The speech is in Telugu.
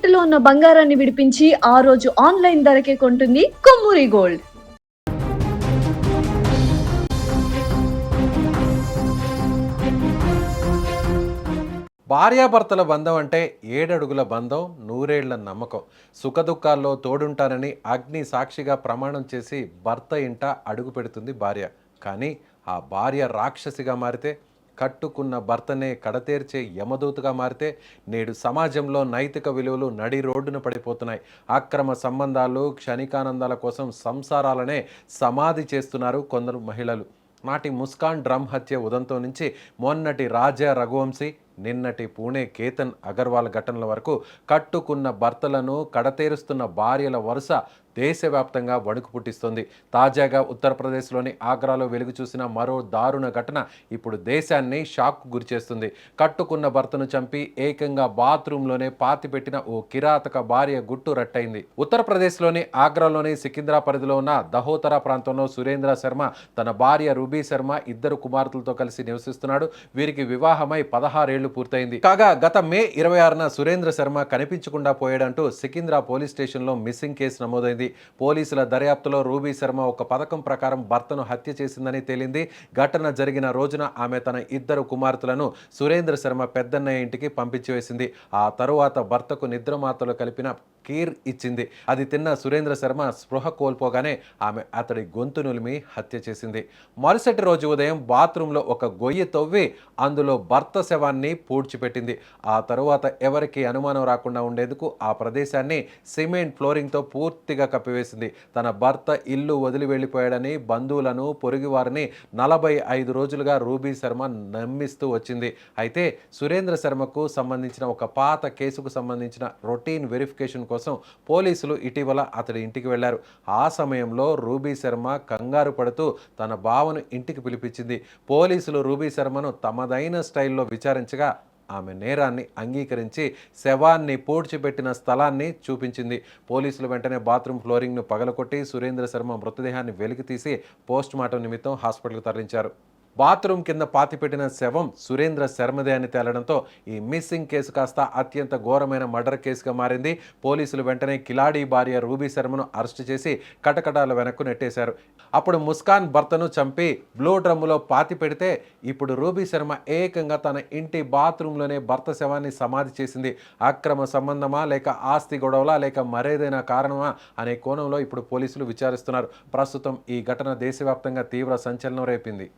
తాకట్టులో ఉన్న బంగారాన్ని విడిపించి ఆ రోజు ఆన్లైన్ ధరకే కొంటుంది కొమ్మూరి గోల్డ్. భార్యాభర్తల బంధం అంటే ఏడడుగుల బంధం, నూరేళ్ల నమ్మకం. సుఖదుఖాల్లో తోడుంటానని అగ్ని సాక్షిగా ప్రమాణం చేసి భర్త ఇంట అడుగు పెడుతుంది భార్య. కానీ ఆ భార్య రాక్షసిగా మారితే, కట్టుకున్న భర్తనే కడతేర్చే యమదూతగా మారితే, నేడు సమాజంలో నైతిక విలువలు నడి రోడ్డున పడిపోతున్నాయి. అక్రమ సంబంధాలు, క్షణికానందాల కోసం సంసారాలనే సమాధి చేస్తున్నారు కొందరు మహిళలు. నాటి ముస్కాన్ డ్రమ్ హత్య ఉదంతం నుంచి మొన్నటి రాజా రఘువంశీ, నిన్నటి పూణే కేతన్ అగర్వాల్ ఘటనల వరకు కట్టుకున్న భర్తలను కడతేరుస్తున్న భార్యల వరుస దేశవ్యాప్తంగా వణుకు పుట్టిస్తోంది. తాజాగా ఉత్తరప్రదేశ్లోని ఆగ్రాలో వెలుగు చూసిన మరో దారుణ ఘటన ఇప్పుడు దేశాన్ని షాక్కు గురిచేస్తుంది. కట్టుకున్న భర్తను చంపి ఏకంగా బాత్రూంలోనే పాతిపెట్టిన ఓ కిరాతక భార్య గుట్టు రట్టయింది. ఉత్తరప్రదేశ్లోని ఆగ్రాలోని సికింద్రా పరిధిలో ఉన్న దహోతరా ప్రాంతంలో సురేంద్ర శర్మ తన భార్య రూబీ శర్మ ఇద్దరు కుమార్తెలతో కలిసి నివసిస్తున్నాడు. వీరికి వివాహమై 16 ఏళ్లు పూర్తయింది. కాగా గత మే 26న సురేంద్ర శర్మ కనిపించకుండా పోయాడంటూ సికింద్రా పోలీస్ స్టేషన్లో మిస్సింగ్ కేసు నమోదైంది. పోలీసుల దర్యాప్తులో రూబీ శర్మ ఒక పథకం ప్రకారం భర్తను హత్య చేసిందని తేలింది. ఘటన జరిగిన రోజున ఆమె తన ఇద్దరు కుమార్తెలను సురేంద్ర శర్మ పెద్దన్నయ్య ఇంటికి పంపించివేసింది. ఆ తరువాత భర్తకు నిద్రమాతలు కలిపిన కీర్ ఇచ్చింది. అది తిన్న సురేంద్ర శర్మ స్పృహ కోల్పోగానే ఆమె అతడి గొంతు నులిమి హత్య చేసింది. మరుసటి రోజు ఉదయం బాత్రూంలో ఒక గొయ్యి తవ్వి అందులో భర్త శవాన్ని పూడ్చిపెట్టింది. ఆ తరువాత ఎవరికి అనుమానం రాకుండా ఉండేందుకు ఆ ప్రదేశాన్ని సిమెంట్ ఫ్లోరింగ్తో పూర్తిగా కప్పివేసింది. తన భర్త ఇల్లు వదిలి వెళ్ళిపోయాడని బంధువులను, పొరుగువారిని 45 రోజులుగా రూబీ శర్మ నమ్మిస్తూ వచ్చింది. అయితే సురేంద్ర శర్మకు సంబంధించిన ఒక పాత కేసుకు సంబంధించిన రొటీన్ వెరిఫికేషన్ కోసం పోలీసులు ఇటీవల అతడి ఇంటికి వెళ్లారు. ఆ సమయంలో రూబీ శర్మ కంగారు పడుతూ తన బావను ఇంటికి పిలిపించింది. పోలీసులు రూబీ శర్మను తమదైన స్టైల్లో విచారించగా ఆమె నేరాన్ని అంగీకరించి శవాన్ని పూడ్చిపెట్టిన స్థలాన్ని చూపించింది. పోలీసులు వెంటనే బాత్రూమ్ ఫ్లోరింగ్ను పగలకొట్టి సురేంద్ర శర్మ మృతదేహాన్ని వెలికితీసి పోస్టుమార్టం నిమిత్తం హాస్పిటల్కు తరలించారు. బాత్రూమ్ కింద పాతిపెట్టిన శవం సురేంద్ర శర్మదే అని తేలడంతో ఈ మిస్సింగ్ కేసు కాస్త అత్యంత ఘోరమైన మర్డర్ కేసుగా మారింది. పోలీసులు వెంటనే కిలాడీ భార్య రూబీ శర్మను అరెస్టు చేసి కటకటాల వెనక్కు నెట్టేశారు. అప్పుడు ముస్కాన్ భర్తను చంపి బ్లూ డ్రమ్ములో పాతి పెడితే ఇప్పుడు రూబీ శర్మ ఏకంగా తన ఇంటి బాత్రూంలోనే భర్త శవాన్ని సమాధి చేసింది. అక్రమ సంబంధమా, లేక ఆస్తి గొడవలా, లేక మరేదైనా కారణమా అనే కోణంలో ఇప్పుడు పోలీసులు విచారిస్తున్నారు. ప్రస్తుతం ఈ ఘటన దేశవ్యాప్తంగా తీవ్ర సంచలనం రేపింది.